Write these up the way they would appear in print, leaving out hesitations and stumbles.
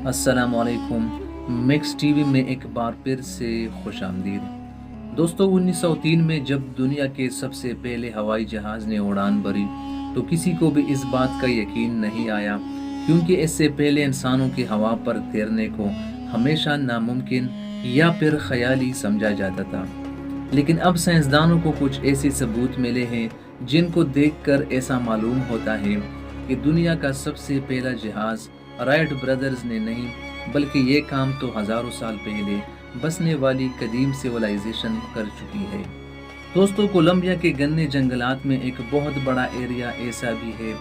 अस्सलाम वालेकुम। Mix TV में एक बार फिर से खुश आमदीद। दोस्तों, 1903 में जब दुनिया के सबसे पहले हवाई जहाज़ ने उड़ान भरी तो किसी को भी इस बात का यकीन नहीं आया, क्योंकि इससे पहले इंसानों की हवा पर तैरने को हमेशा नामुमकिन या फिर ख्याली समझा जाता था। लेकिन अब साइंसदानों को कुछ ऐसे सबूत मिले हैं जिनको देखकर ऐसा मालूम होता है कि दुनिया का सबसे पहला जहाज़ राइट ब्रदर्स ने नहीं, बल्कि ये काम तो हज़ारों साल पहले बसने वाली कदीम सिविलाइजेशन कर चुकी है। दोस्तों, कोलंबिया के घने जंगलात में एक बहुत बड़ा एरिया ऐसा भी है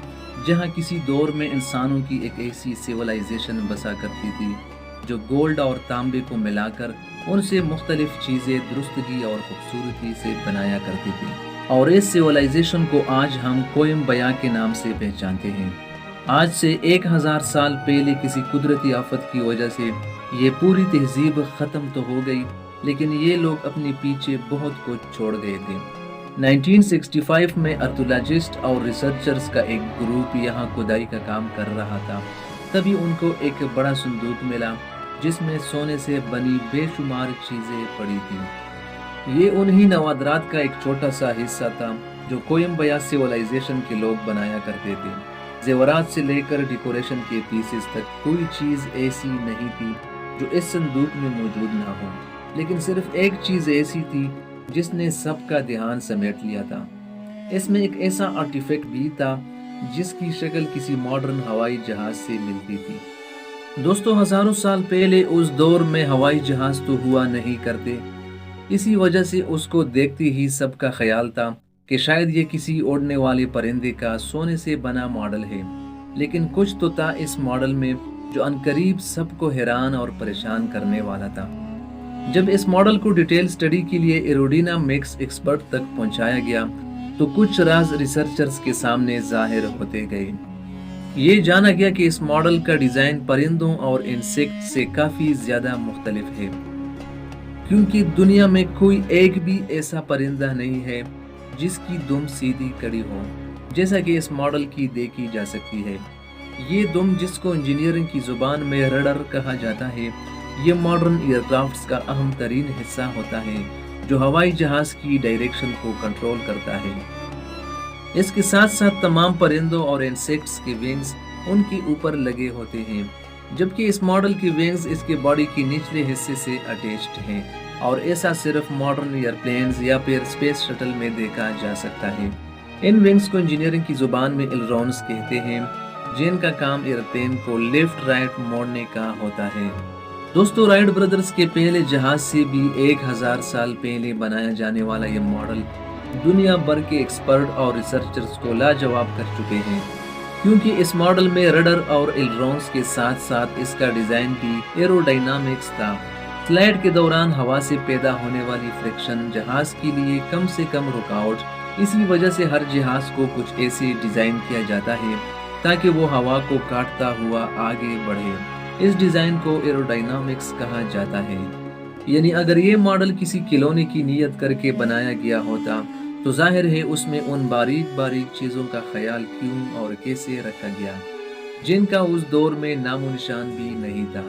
जहाँ किसी दौर में इंसानों की एक ऐसी सिविलाइजेशन बसा करती थी जो गोल्ड और तांबे को मिलाकर उनसे मुख्तलिफ चीज़ें दुरुस्तगी और खूबसूरती से बनाया करती थी, और इस सिविलाइजेशन को आज हम कोयम्बया के नाम से पहचानते हैं। आज से 1000 साल पहले किसी कुदरती आफत की वजह से ये पूरी तहजीब ख़त्म तो हो गई, लेकिन ये लोग अपने पीछे बहुत कुछ छोड़ गए थे। 1965 में आर्कियोलॉजिस्ट और रिसर्चर्स का एक ग्रुप यहाँ खुदाई का काम कर रहा था। तभी उनको एक बड़ा संदूक मिला जिसमें सोने से बनी बेशुमार चीज़ें पड़ी थी। ये उन्हीं नवादरात का एक छोटा सा हिस्सा था जो कोयम्बया सिविलाइजेशन के लोग बनाया करते थे। जेवरात से लेकर डेकोरेशन के पीसेस तक कोई चीज़ ऐसी नहीं थी जो इस संदूक में मौजूद ना हो, लेकिन सिर्फ एक चीज़ ऐसी थी जिसने सबका ध्यान समेट लिया था। इसमें एक ऐसा आर्टिफैक्ट भी था जिसकी शक्ल किसी मॉडर्न हवाई जहाज से मिलती थी। दोस्तों, हजारों साल पहले उस दौर में हवाई जहाज तो हुआ नहीं करते, इसी वजह से उसको देखते ही सबका ख्याल था कि शायद ये किसी उड़ने वाले परिंदे का सोने से बना मॉडल है। लेकिन कुछ तो था इस मॉडल में जो अनकरीब सबको हैरान और परेशान करने वाला था। जब इस मॉडल को डिटेल स्टडी के लिए एरोडायनामिक्स एक्सपर्ट तक पहुंचाया गया तो कुछ राज रिसर्चर्स के सामने जाहिर होते गए। ये जाना गया कि इस मॉडल का डिज़ाइन परिंदों और इंसेक्ट से काफ़ी ज़्यादा मुख्तलिफ है, क्योंकि दुनिया में कोई एक भी ऐसा परिंदा नहीं है जिसकी दुम सीधी कड़ी हो, जैसा कि इस मॉडल की देखी जा सकती है। ये दुम, जिसको इंजीनियरिंग की ज़ुबान में रडर कहा जाता है, ये मॉडर्न एयरक्राफ्ट्स का अहम तरीन हिस्सा होता है जो हवाई जहाज़ की डायरेक्शन को कंट्रोल करता है। इसके साथ साथ तमाम परिंदों और इंसेक्ट्स के विंग्स उनके ऊपर लगे होते हैं, जबकि इस मॉडल की विंग्स इसके बॉडी के निचले हिस्से से अटैच्ड हैं, और ऐसा सिर्फ मॉडर्न एयरप्लेन्स या फिर स्पेस शटल में देखा जा सकता है। इन विंग्स को इंजीनियरिंग की ज़ुबान में एलरोन्स कहते हैं, जिनका काम एयरप्लेन को लेफ्ट राइट मोड़ने का होता है। दोस्तों, राइट ब्रदर्स के पहले जहाज से भी 1000 साल पहले बनाया जाने वाला ये मॉडल दुनिया भर के एक्सपर्ट और रिसर्चर्स को लाजवाब कर चुके हैं, क्योंकि इस मॉडल में रडर और एलरोन्स के साथ साथ इसका डिज़ाइन भी एरोडायनामिक्स था। फ्लाइट के दौरान हवा से पैदा होने वाली फ्रिक्शन जहाज के लिए कम से कम रुकावट, इसी वजह से हर जहाज को कुछ ऐसे डिज़ाइन किया जाता है ताकि वो हवा को काटता हुआ आगे बढ़े। इस डिज़ाइन को एरोडायनामिक्स कहा जाता है। यानी अगर ये मॉडल किसी खिलौने की नीयत करके बनाया गया होता तो जाहिर है उसमें उन बारीक बारीक चीज़ों का ख्याल क्यों और कैसे रखा गया जिनका उस दौर में नामो निशान भी नहीं था।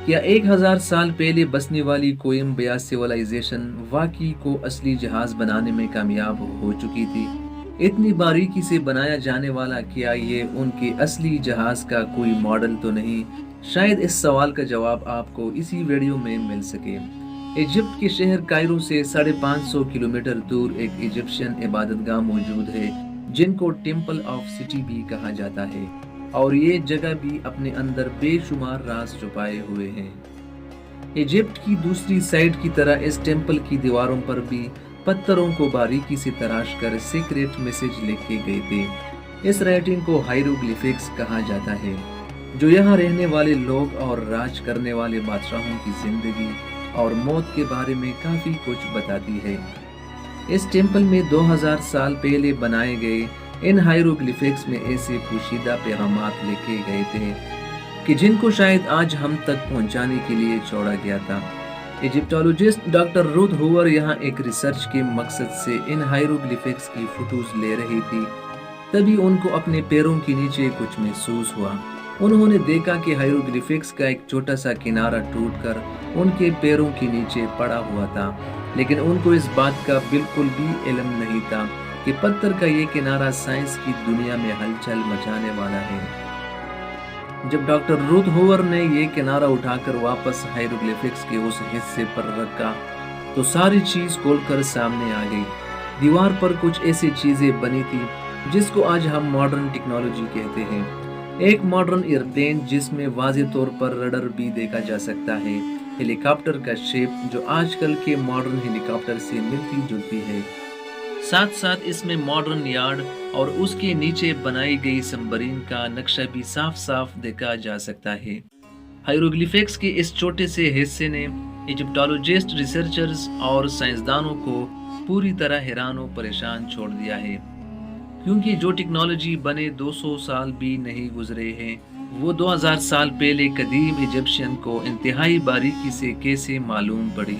क्या 1000 साल पहले बसने वाली कोयम्बया सिविलाइजेशन वाकई को असली जहाज बनाने में कामयाब हो चुकी थी? इतनी बारीकी से बनाया जाने वाला क्या ये उनके असली जहाज का कोई मॉडल तो नहीं? शायद इस सवाल का जवाब आपको इसी वीडियो में मिल सके। इजिप्ट के शहर कायरो से 550 किलोमीटर दूर एक इजिप्शियन इबादतगाह मौजूद है जिनको टेम्पल ऑफ सिटी भी कहा जाता है, और ये जगह भी अपने अंदर बेशुमार राज छुपाए हुए हैं। इजिप्ट की दूसरी साइड की तरह इस टेम्पल की दीवारों पर भी पत्थरों को बारीकी से तराश कर सीक्रेट मैसेज लिखे गए थे। इस राइटिंग को हायरोग्लिफिक्स कहा जाता है, जो यहाँ रहने वाले लोग और राज करने वाले बादशाहों की जिंदगी और मौत के बारे में काफ़ी कुछ बताती है। इस टेम्पल में 2000 साल पहले बनाए गए इन हायरोग्लिफिक्स में ऐसे पोशीदा पैगामात लिखे गए थे कि जिनको शायद आज हम तक पहुंचाने के लिए छोड़ा गया था। इजिप्टोलॉजिस्ट डॉक्टर रूथ हूवर यहाँ एक रिसर्च के मकसद से इन हायरोग्लिफिक्स की फोटोज ले रही थी। तभी उनको अपने पैरों के नीचे कुछ महसूस हुआ। उन्होंने देखा कि हायरोग्लिफिक्स का एक छोटा सा किनारा टूटकर उनके पैरों के नीचे पड़ा हुआ था, लेकिन उनको इस बात का बिल्कुल भी इल्म नहीं था कि पत्थर का ये किनारा साइंस की दुनिया में हलचल मचाने वाला है। जब डॉक्टर रूथ हूवर ने ये किनारा उठाकर वापस हायरोग्लिफिक्स के उस हिस्से पर रखा तो सारी चीज खोलकर सामने आ गई। दीवार पर कुछ ऐसी चीजें बनी थी जिसको आज हम मॉडर्न टेक्नोलॉजी कहते हैं। एक मॉडर्न एयरप्लेन जिसमें वाज़ेह तौर पर रडर भी देखा जा सकता है, हेलीकॉप्टर का शेप जो आजकल के मॉडर्न हेलीकॉप्टर से मिलती जुलती है। साथ साथ इसमें मॉडर्न यार्ड और उसके नीचे बनाई गई सबमरीन का नक्शा भी साफ साफ देखा जा सकता है। हायरोग्लिफिक्स के इस छोटे से हिस्से ने इजिप्टोलॉजिस्ट, रिसर्चर्स और साइंसदानों को पूरी तरह हैरान और परेशान छोड़ दिया है, क्योंकि जो टेक्नोलॉजी बने 200 साल भी नहीं गुजरे हैं, वो 2000 साल पहले कदीम इजिप्शियन को इंतहाई बारीकी से कैसे मालूम पड़ी।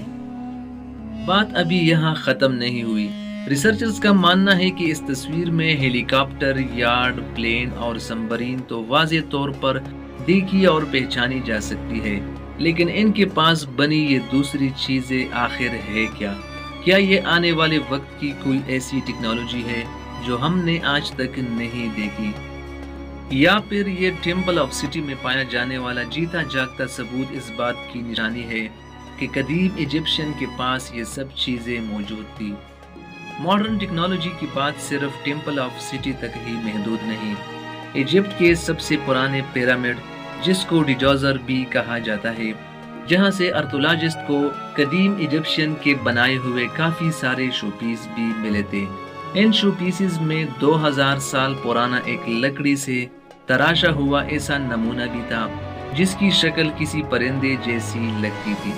बात अभी यहाँ खत्म नहीं हुई। रिसर्चर्स का मानना है कि इस तस्वीर में हेलीकॉप्टर, यार्ड, प्लेन और सबमरीन तो वाज़ेह तौर पर देखी और पहचानी जा सकती है, लेकिन इनके पास बनी ये दूसरी चीजें आखिर है क्या? क्या ये आने वाले वक्त की कोई ऐसी टेक्नोलॉजी है जो हमने आज तक नहीं देखी, या फिर ये टेम्पल ऑफ सिटी में पाया जाने वाला जीता जागता सबूत इस बात की निशानी है कि कदीम इजिप्शियन के पास ये सब चीजें मौजूद थी। मॉडर्न टेक्नोलॉजी की बात सिर्फ टेम्पल ऑफ सिटी तक ही महदूद नहीं। इजिप्ट के सबसे पुराने पिरामिड, जिसको डिजोजर भी कहा जाता है, जहां से आर्कियोलॉजिस्ट को कदीम इजिप्शियन के बनाए हुए काफी सारे शोपीस भी मिले थे। इन शोपीसेस में 2000 साल पुराना एक लकड़ी से तराशा हुआ ऐसा नमूना भी था जिसकी शक्ल किसी परिंदे जैसी लगती थी।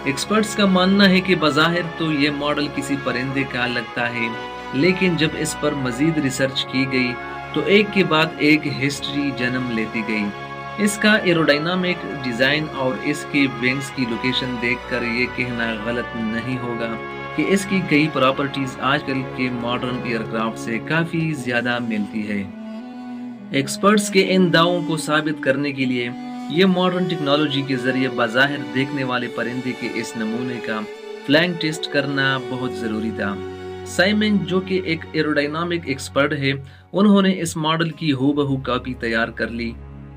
एक्सपर्ट्स का मानना है कि बज़ाहिर तो ये मॉडल किसी परिंदे का लगता है, लेकिन जब इस पर मजीद रिसर्च की गई तो एक के बाद एक हिस्ट्री जन्म लेती गई। इसका एरोडायनामिक डिजाइन और इसके विंग्स की लोकेशन देखकर ये कहना गलत नहीं होगा कि इसकी कई प्रॉपर्टीज आजकल के मॉडर्न एयरक्राफ्ट से काफी ज्यादा मिलती है। एक्सपर्ट्स के इन दावों को साबित करने के लिए ये मॉडर्न टेक्नोलॉजी के जरिए बाज़ाहिर देखने वाले परिंदे के इस नमूने का फ्लाइंग टेस्ट करना बहुत ज़रूरी था। साइमन, जो कि एक एरोडायनामिक एक्सपर्ट है, उन्होंने इस मॉडल की हूबहू कॉपी तैयार कर ली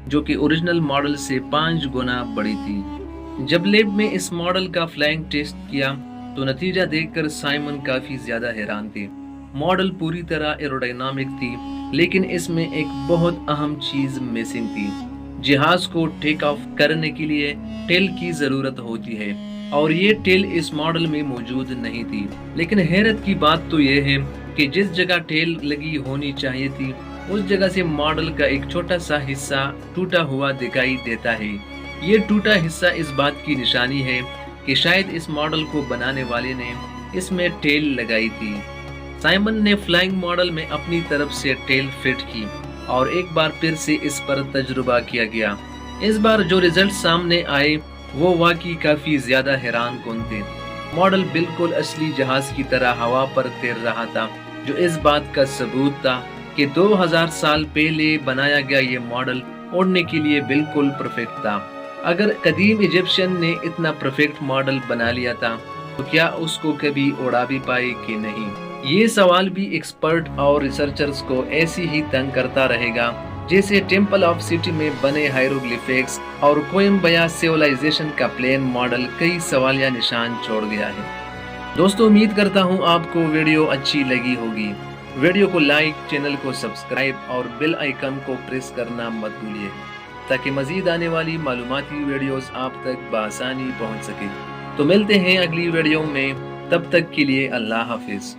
जो कि ओरिजिनल मॉडल से 5 गुना बड़ी थी। जब लैब में इस मॉडल का फ्लाइंग टेस्ट किया तो नतीजा देखकर साइमन काफ़ी ज़्यादा हैरान थे। मॉडल पूरी तरह एरोडायनामिक थी, लेकिन इसमें एक बहुत अहम चीज़ मिसिंग थी। जहाज को टेक ऑफ करने के लिए टेल की जरूरत होती है और ये टेल इस मॉडल में मौजूद नहीं थी। लेकिन हैरत की बात तो ये है कि जिस जगह टेल लगी होनी चाहिए थी उस जगह से मॉडल का एक छोटा सा हिस्सा टूटा हुआ दिखाई देता है। ये टूटा हिस्सा इस बात की निशानी है कि शायद इस मॉडल को बनाने वाले ने इसमें टेल लगाई थी। साइमन ने फ्लाइंग मॉडल में अपनी तरफ से टेल फिट की और एक बार फिर से इस पर तजुर्बा किया गया। इस बार जो रिजल्ट सामने आए वो वाकई काफी ज्यादा हैरान कुन थे। मॉडल बिल्कुल असली जहाज की तरह हवा पर तैर रहा था, जो इस बात का सबूत था कि 2000 साल पहले बनाया गया ये मॉडल उड़ने के लिए बिल्कुल परफेक्ट था। अगर कदीम इजिप्शियन ने इतना परफेक्ट मॉडल बना लिया था तो क्या उसको कभी उड़ा भी पाए कि नहीं? ये सवाल भी एक्सपर्ट और रिसर्चर्स को ऐसी ही तंग करता रहेगा जैसे टेम्पल ऑफ सिटी में बने हायरोग्लिफिक्स और कोयम्बया सिविलाइजेशन का प्लेन मॉडल कई सवालिया निशान छोड़ गया है। दोस्तों, उम्मीद करता हूँ आपको वीडियो अच्छी लगी होगी। वीडियो को लाइक, चैनल को सब्सक्राइब और बेल आइकन को प्रेस करना मत भूलिए ताकि मजीद आने वाली मालूमाती वीडियोस आप तक बआसानी पहुँच सके। तो मिलते हैं अगली वीडियो में, तब तक के लिए अल्लाह हाफिज।